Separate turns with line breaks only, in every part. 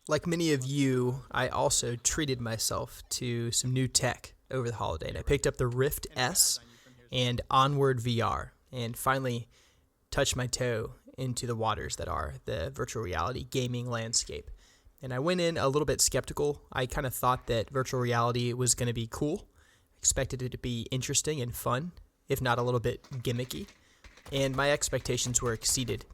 Like many of you, I also treated myself to some new tech over the holiday, and I picked up the Rift S and Onward VR, and finally touched my toe into the waters that are the virtual reality gaming landscape. And I went in a little bit skeptical. I kind of thought that virtual reality was going to be cool, expected it to be interesting and fun, if not a little bit gimmicky, and my expectations were exceeded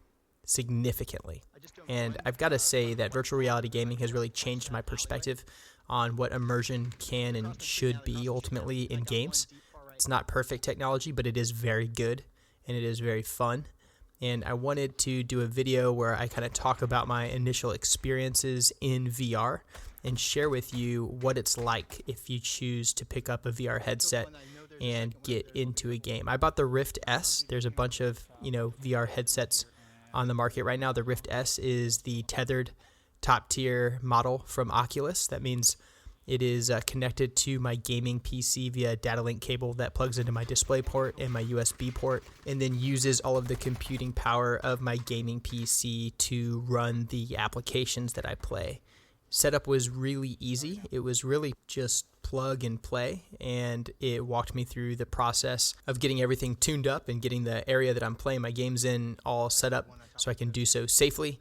significantly. And I've got to say that virtual reality gaming has really changed my perspective on what immersion can and should be ultimately in games. It's not perfect technology, but it is very good and it is very fun. And I wanted to do a video where I kind of talk about my initial experiences in VR and share with you what it's like if you choose to pick up a VR headset and get into a game. I bought the Rift S. There's a bunch of, VR headsets on the market right now. The Rift S is the tethered top tier model from Oculus. That means it is connected to my gaming PC via a data link cable that plugs into my display port and my USB port, and then uses all of the computing power of my gaming PC to run the applications that I play. Setup was really easy. It was really just plug and play, and it walked me through the process of getting everything tuned up and getting the area that I'm playing my games in all set up so I can do so safely.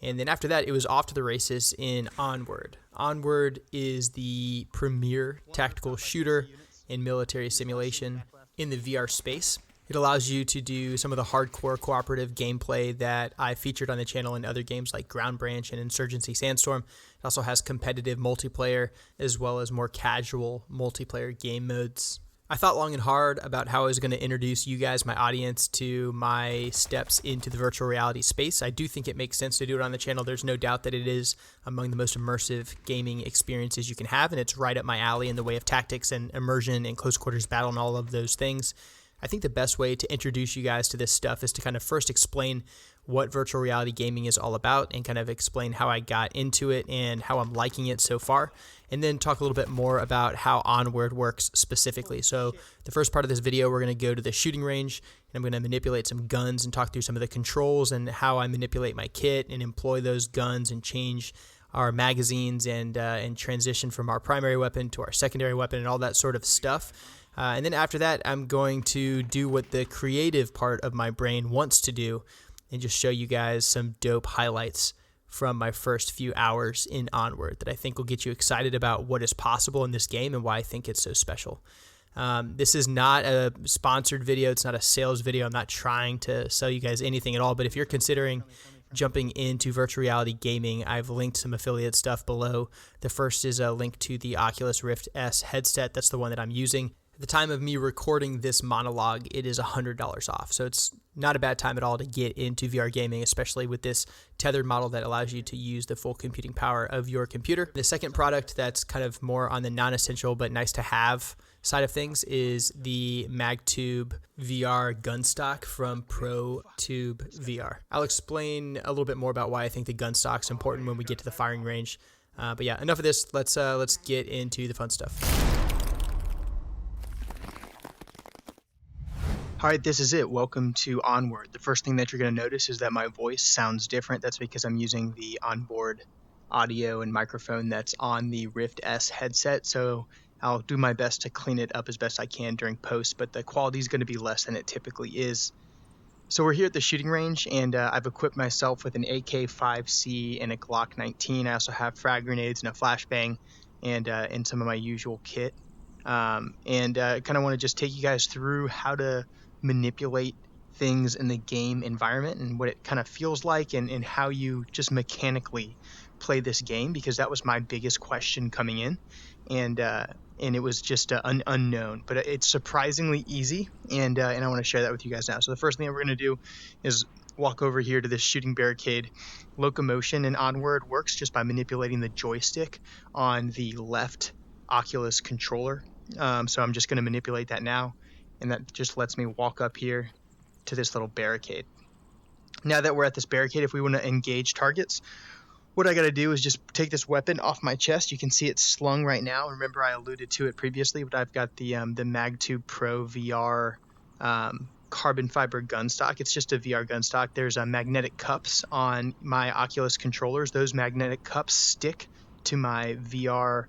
And then after that, it was off to the races in Onward. Onward is the premier tactical shooter in military simulation in the VR space. It allows you to do some of the hardcore cooperative gameplay that I featured on the channel in other games like Ground Branch and Insurgency Sandstorm. It also has competitive multiplayer as well as more casual multiplayer game modes. I thought long and hard about how I was going to introduce you guys, my audience, to my steps into the virtual reality space. I do think it makes sense to do it on the channel. There's no doubt that it is among the most immersive gaming experiences you can have, and it's right up my alley in the way of tactics and immersion and close quarters battle and all of those things. I think the best way to introduce you guys to this stuff is to kind of first explain what virtual reality gaming is all about and kind of explain how I got into it and how I'm liking it so far, and then talk a little bit more about how Onward works specifically. So the first part of this video, we're going to go to the shooting range, and I'm going to manipulate some guns and talk through some of the controls and how I manipulate my kit and employ those guns and change our magazines and transition from our primary weapon to our secondary weapon and all that sort of stuff. And then after that, I'm going to do what the creative part of my brain wants to do and just show you guys some dope highlights from my first few hours in Onward that I think will get you excited about what is possible in this game and why I think it's so special. This is not a sponsored video. It's not a sales video. I'm not trying to sell you guys anything at all, but if you're considering jumping into virtual reality gaming, I've linked some affiliate stuff below. The first is a link to the Oculus Rift S headset. That's the one that I'm using. At the time of me recording this monologue, it is $100 off. So it's not a bad time at all to get into VR gaming, especially with this tethered model that allows you to use the full computing power of your computer. The second product that's kind of more on the non-essential but nice to have side of things is the MagTube VR gun stock from ProTube VR. I'll explain a little bit more about why I think the gun stock's important when we get to the firing range. But yeah, enough of this. Let's get into the fun stuff. All right, this is it. Welcome to Onward. The first thing that you're going to notice is that my voice sounds different. That's because I'm using the onboard audio and microphone that's on the Rift S headset. So I'll do my best to clean it up as best I can during post, but the quality is going to be less than it typically is. So we're here at the shooting range, and I've equipped myself with an AK-5C and a Glock 19. I also have frag grenades and a flashbang and some of my usual kit. Kind of want to just take you guys through how to manipulate things in the game environment and what it kind of feels like and how you just mechanically play this game, because that was my biggest question coming in, and it was just an unknown, but it's surprisingly easy, and I want to share that with you guys now. So the first thing that we're going to do is walk over here to this shooting barricade. Locomotion in Onward works just by manipulating the joystick on the left Oculus controller. So I'm just going to manipulate that now, and that just lets me walk up here to this little barricade. Now that we're at this barricade, if we want to engage targets, what I got to do is just take this weapon off my chest. You can see it's slung right now. Remember, I alluded to it previously, but I've got the MagTube Pro VR carbon fiber gun stock. It's just a VR gun stock. There's magnetic cups on my Oculus controllers. Those magnetic cups stick to my VR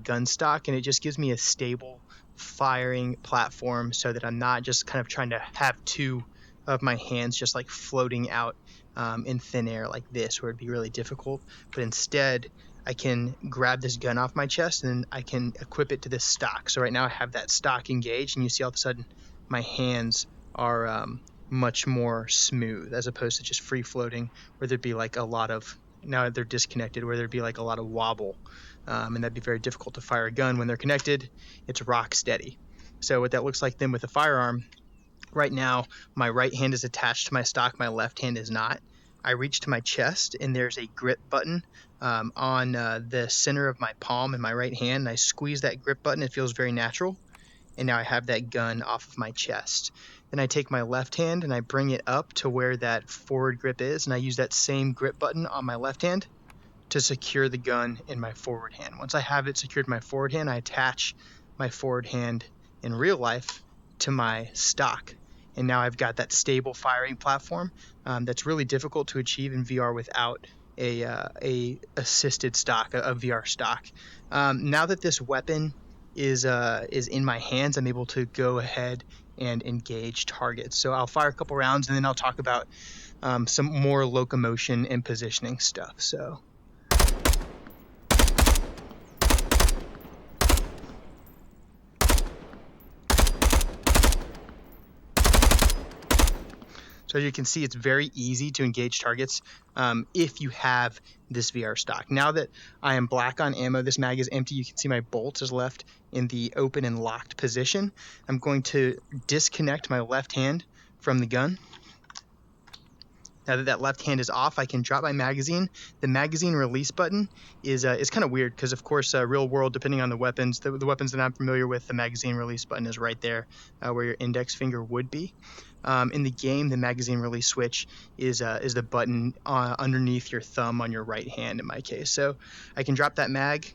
gun stock, and it just gives me a stable firing platform so that I'm not just kind of trying to have two of my hands just like floating out in thin air like this, where it'd be really difficult. But instead, I can grab this gun off my chest and I can equip it to this stock. So right now I have that stock engaged, and you see all of a sudden my hands are much more smooth as opposed to just free floating, where there'd be like a lot of, now they're disconnected, where there'd be like a lot of wobble, and that'd be very difficult to fire a gun. When they're connected, it's rock steady. So what that looks like then with a firearm, right now my right hand is attached to my stock, my left hand is not. I reach to my chest and there's a grip button on the center of my palm in my right hand, and I squeeze that grip button. It feels very natural, and now I have that gun off of my chest. Then I take my left hand and I bring it up to where that forward grip is, and I use that same grip button on my left hand to secure the gun in my forward hand. Once I have it secured in my forward hand, I attach my forward hand in real life to my stock, and now I've got that stable firing platform that's really difficult to achieve in VR without a assisted stock, a VR stock. Now that this weapon is in my hands, I'm able to go ahead and engage targets. So I'll fire a couple rounds, and then I'll talk about some more locomotion and positioning stuff. So as you can see, it's very easy to engage targets if you have this VR stock. Now that I am black on ammo, this mag is empty. You can see my bolt is left in the open and locked position. I'm going to disconnect my left hand from the gun. Now that left hand is off, I can drop my magazine. The magazine release button is kind of weird because, of course, real world, depending on the weapons that I'm familiar with, the magazine release button is right there where your index finger would be. In the game, the magazine release switch is the button underneath your thumb on your right hand in my case. So I can drop that mag.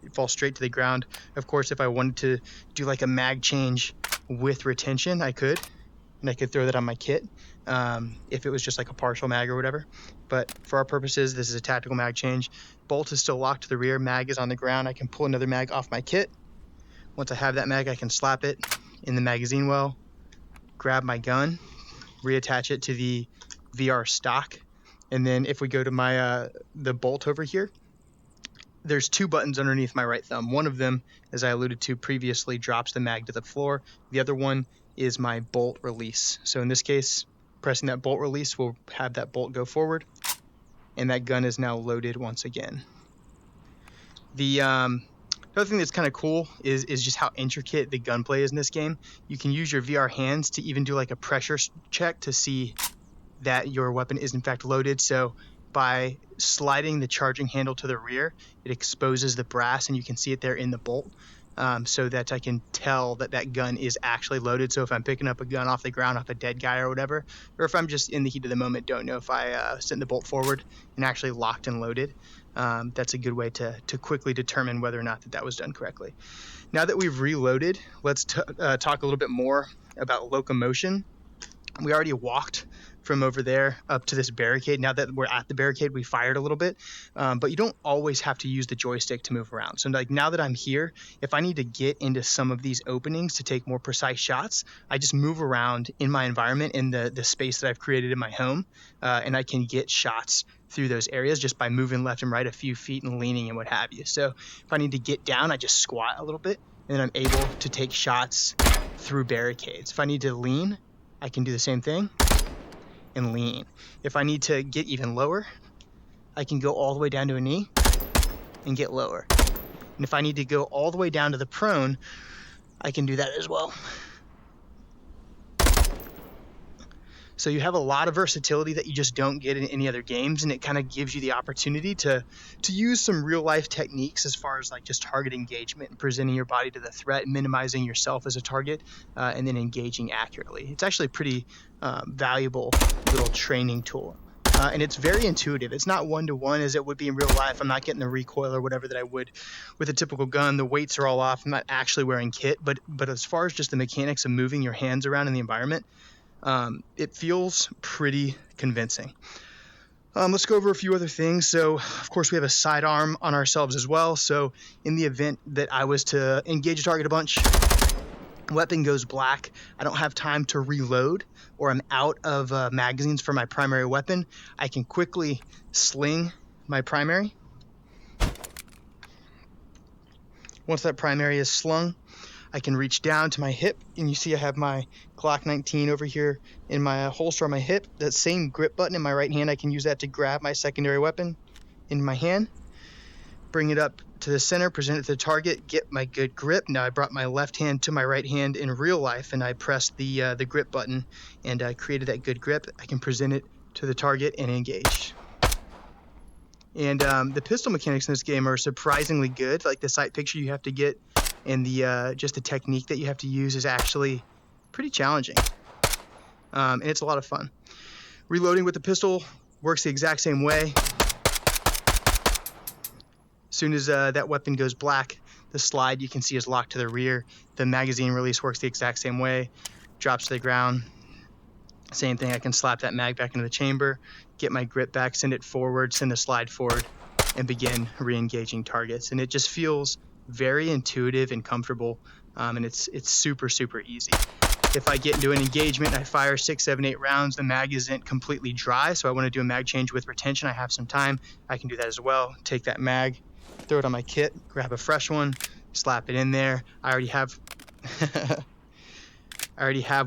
It falls straight to the ground. Of course, if I wanted to do like a mag change with retention, I could. And I could throw that on my kit if it was just like a partial mag or whatever. But for our purposes, this is a tactical mag change. Bolt is still locked to the rear. Mag is on the ground. I can pull another mag off my kit. Once I have that mag, I can slap it in the magazine well, grab my gun, reattach it to the VR stock. And then if we go to my the bolt over here, there's two buttons underneath my right thumb. One of them, as I alluded to previously, drops the mag to the floor. The other one is my bolt release. So in this case, pressing that bolt release will have that bolt go forward, and that gun is now loaded once again. The other thing that's kind of cool is just how intricate the gunplay is in this game. You can use your VR hands to even do like a pressure check to see that your weapon is in fact loaded. So by sliding the charging handle to the rear, it exposes the brass, and you can see it there in the bolt. So that I can tell that gun is actually loaded. So if I'm picking up a gun off the ground, off a dead guy or whatever, or if I'm just in the heat of the moment, don't know if I sent the bolt forward and actually locked and loaded, that's a good way to quickly determine whether or not that was done correctly. Now that we've reloaded, let's talk a little bit more about locomotion. We already walked from over there up to this barricade. Now that we're at the barricade, we fired a little bit, but you don't always have to use the joystick to move around. So like now that I'm here, if I need to get into some of these openings to take more precise shots, I just move around in my environment, in the space that I've created in my home, and I can get shots through those areas just by moving left and right a few feet and leaning and what have you. So if I need to get down, I just squat a little bit, and then I'm able to take shots through barricades. If I need to lean, I can do the same thing and lean. If I need to get even lower, I can go all the way down to a knee and get lower. And if I need to go all the way down to the prone, I can do that as well. So you have a lot of versatility that you just don't get in any other games, and it kind of gives you the opportunity to use some real life techniques as far as like just target engagement and presenting your body to the threat, minimizing yourself as a target, and then engaging accurately. It's actually a pretty valuable little training tool.
and it's very intuitive. It's not one-to-one as it would be in real life. I'm not getting the recoil or whatever that I would with a typical gun. The weights are all off. I'm not actually wearing kit, but as far as just the mechanics of moving your hands around in the environment, it feels pretty convincing. Let's go over a few other things. So, of course, we have a sidearm on ourselves as well. So, in the event that I was to engage a target a bunch, weapon goes black, I don't have time to reload, or I'm out of magazines for my primary weapon, I can quickly sling my primary. Once that primary is slung, I can reach down to my hip, and you see I have my Glock 19 over here in my holster on my hip. That same grip button in my right hand, I can use that to grab my secondary weapon in my hand, bring it up to the center, present it to the target, get my good grip. Now I brought my left hand to my right hand in real life, and I pressed the grip button and created that good grip. I can present it to the target and engage. And the pistol mechanics in this game are surprisingly good. Like the sight picture you have to get and just the technique that you have to use is actually pretty challenging. And it's a lot of fun. Reloading with the pistol works the exact same way. As soon as that weapon goes black, the slide you can see is locked to the rear. The magazine release works the exact same way. Drops to the ground. Same thing, I can slap that mag back into the chamber, get my grip back, send it forward, send the slide forward, and begin re-engaging targets. And it just feels very intuitive and comfortable, and it's super, super easy. If I get into an engagement and I fire 6, 7, 8 rounds, the mag isn't completely dry, so I want to do a mag change with retention. I have some time. I can do that as well. Take that mag, throw it on my kit, grab a fresh one, slap it in there. I already have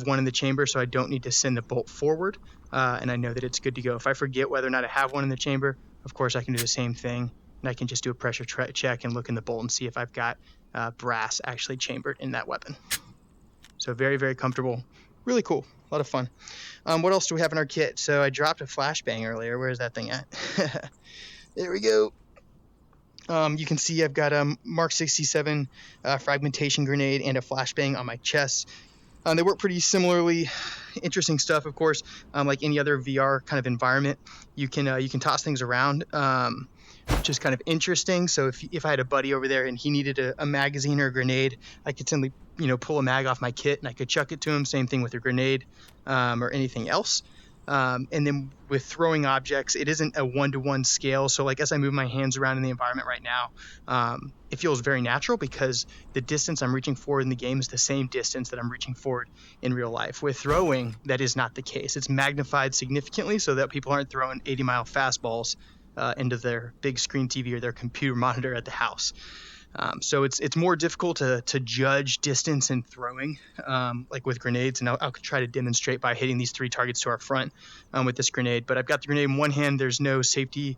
one in the chamber, so I don't need to send the bolt forward, and I know that it's good to go. If I forget whether or not I have one in the chamber, of course I can do the same thing, and I can just do a pressure check and look in the bolt and see if I've got brass actually chambered in that weapon. So very, very comfortable. Really cool. A lot of fun. What else do we have in our kit? So I dropped a flashbang earlier. Where's that thing at? There we go. You can see I've got a Mark 67 fragmentation grenade and a flashbang on my chest. They work pretty similarly. Interesting stuff, of course. Like any other VR kind of environment, you can toss things around, which is kind of interesting. So if I had a buddy over there and he needed a magazine or a grenade, I could simply pull a mag off my kit and I could chuck it to him. Same thing with a grenade or anything else. And then with throwing objects, it isn't a one-to-one scale. So like as I move my hands around in the environment right now, it feels very natural because the distance I'm reaching forward in the game is the same distance that I'm reaching forward in real life. With throwing, that is not the case. It's magnified significantly so that people aren't throwing 80-mile fastballs into their big screen TV or their computer monitor at the house. So it's more difficult to judge distance in throwing, like with grenades, and I'll try to demonstrate by hitting these 3 targets to our front with this grenade. But I've got the grenade in one hand. There's no safety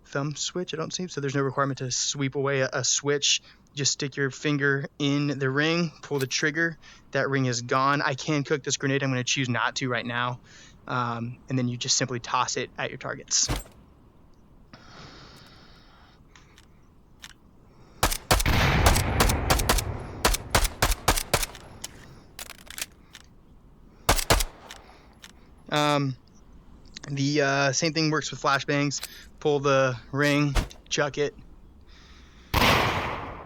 thumb switch, I don't see, so there's no requirement to sweep away a switch. Just stick your finger in the ring, pull the trigger, that ring is gone. I can cook this grenade. I'm going to choose not to right now, and then you just simply toss it at your targets. The same thing works with flashbangs. Pull the ring, chuck it.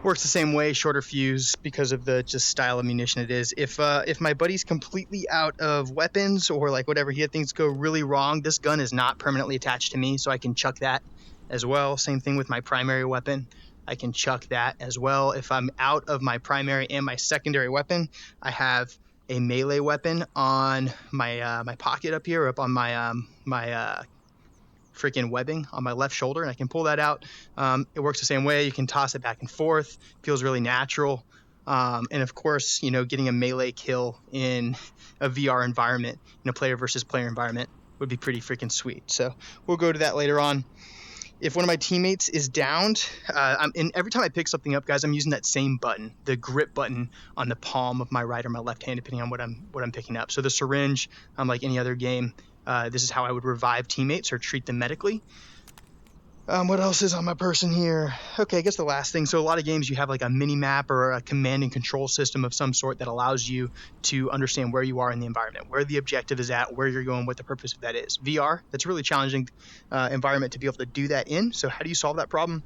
Works the same way, shorter fuse because of the just style of munition it is. If my buddy's completely out of weapons or like whatever, he had things go really wrong, this gun is not permanently attached to me, so I can chuck that as well. Same thing with my primary weapon. I can chuck that as well. If I'm out of my primary and my secondary weapon, I have a melee weapon on my my pocket up here, up on my freaking webbing on my left shoulder, and I can pull that out. It works the same way. You can toss it back and forth. Feels really natural. And of course, getting a melee kill in a VR environment, in a player versus player environment, would be pretty freaking sweet. So we'll go to that later on. If one of my teammates is downed, and every time I pick something up, guys, I'm using that same button, the grip button on the palm of my right or my left hand, depending on what I'm picking up. So the syringe, like any other game, this is how I would revive teammates or treat them medically. What else is on my person here? Okay, I guess the last thing. So a lot of games you have like a mini map or a command and control system of some sort that allows you to understand where you are in the environment, where the objective is at, where you're going, what the purpose of that is. VR, that's a really challenging environment to be able to do that in. So how do you solve that problem?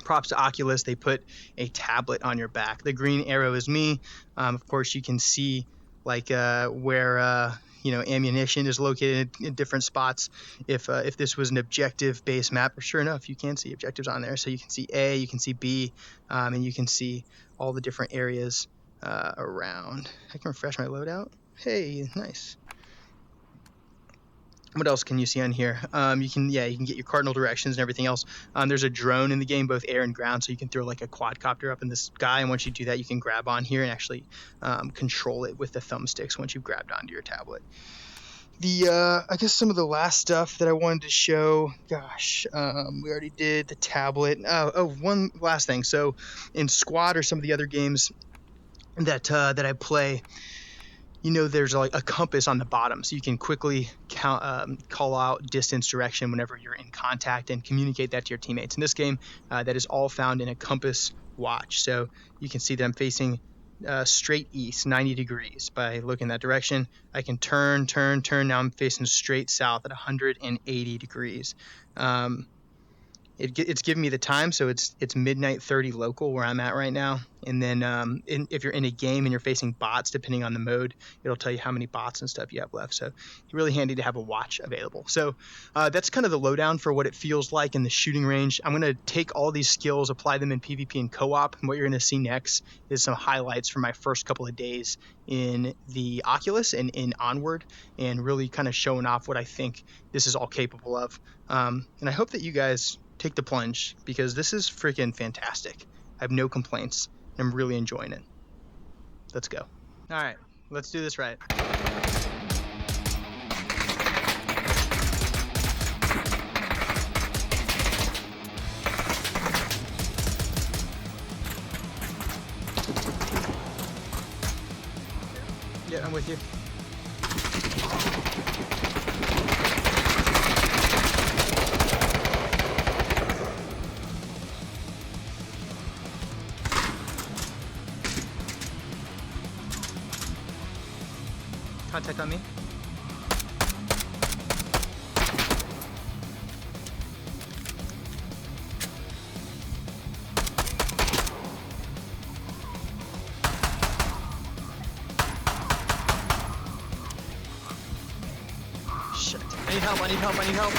Props to Oculus, they put a tablet on your back. The green arrow is me. Of course, you can see like where ammunition is located in different spots. If this was an objective-based map, sure enough, you can see objectives on there. So you can see A, you can see B, and you can see all the different areas around. I can refresh my loadout. Hey, nice. What else can you see on here? You can get your cardinal directions and everything else. There's a drone in the game, both air and ground, so you can throw like a quadcopter up in the sky, and once you do that, you can grab on here and actually control it with the thumbsticks once you've grabbed onto your tablet. I guess some of the last stuff that I wanted to show, we already did the tablet. One last thing. So in Squad or some of the other games that I play, there's like a compass on the bottom, so you can quickly call out distance, direction whenever you're in contact and communicate that to your teammates. In this game, that is all found in a compass watch. So you can see that I'm facing straight east, 90 degrees. By looking that direction, I can turn. Now I'm facing straight south at 180 degrees. It's giving me the time, so it's midnight 30 local where I'm at right now. And then if you're in a game and you're facing bots, depending on the mode, it'll tell you how many bots and stuff you have left. So really handy to have a watch available. So that's kind of the lowdown for what it feels like in the shooting range. I'm going to take all these skills, apply them in PvP and co-op, and what you're going to see next is some highlights from my first couple of days in the Oculus and in Onward, and really kind of showing off what I think this is all capable of. And I hope that you guys take the plunge, because this is freaking fantastic. I have no complaints. I'm really enjoying it. Let's go. All right, let's do this right. Yeah, I'm with you. Contact on me. Shit. I need help.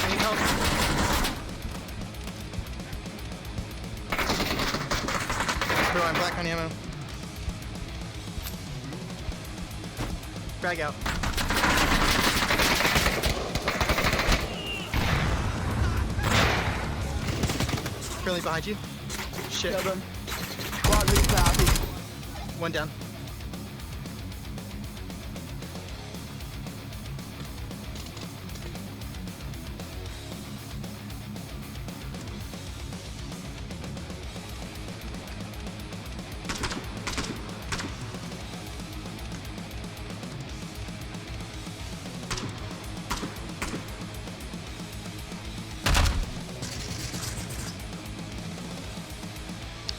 Bro, I'm black on ammo. Frag out. Friendly behind you. Shit. One down.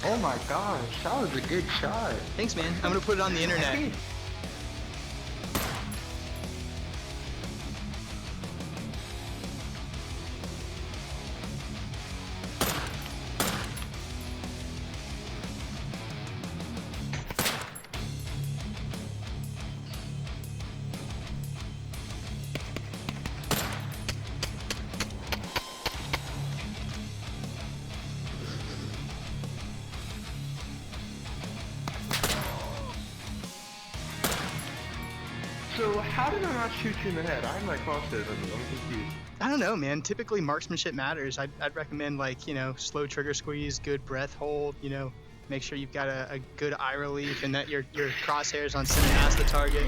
Oh my gosh, that was a good shot.
Thanks, man. I'm gonna put it on the internet.
So how did I not shoot you in the head? I'm like crosshairs. I'm confused.
I don't know, man. Typically, marksmanship matters. I'd recommend, like, slow trigger squeeze, good breath hold, make sure you've got a good eye relief and that your crosshairs on center past the target.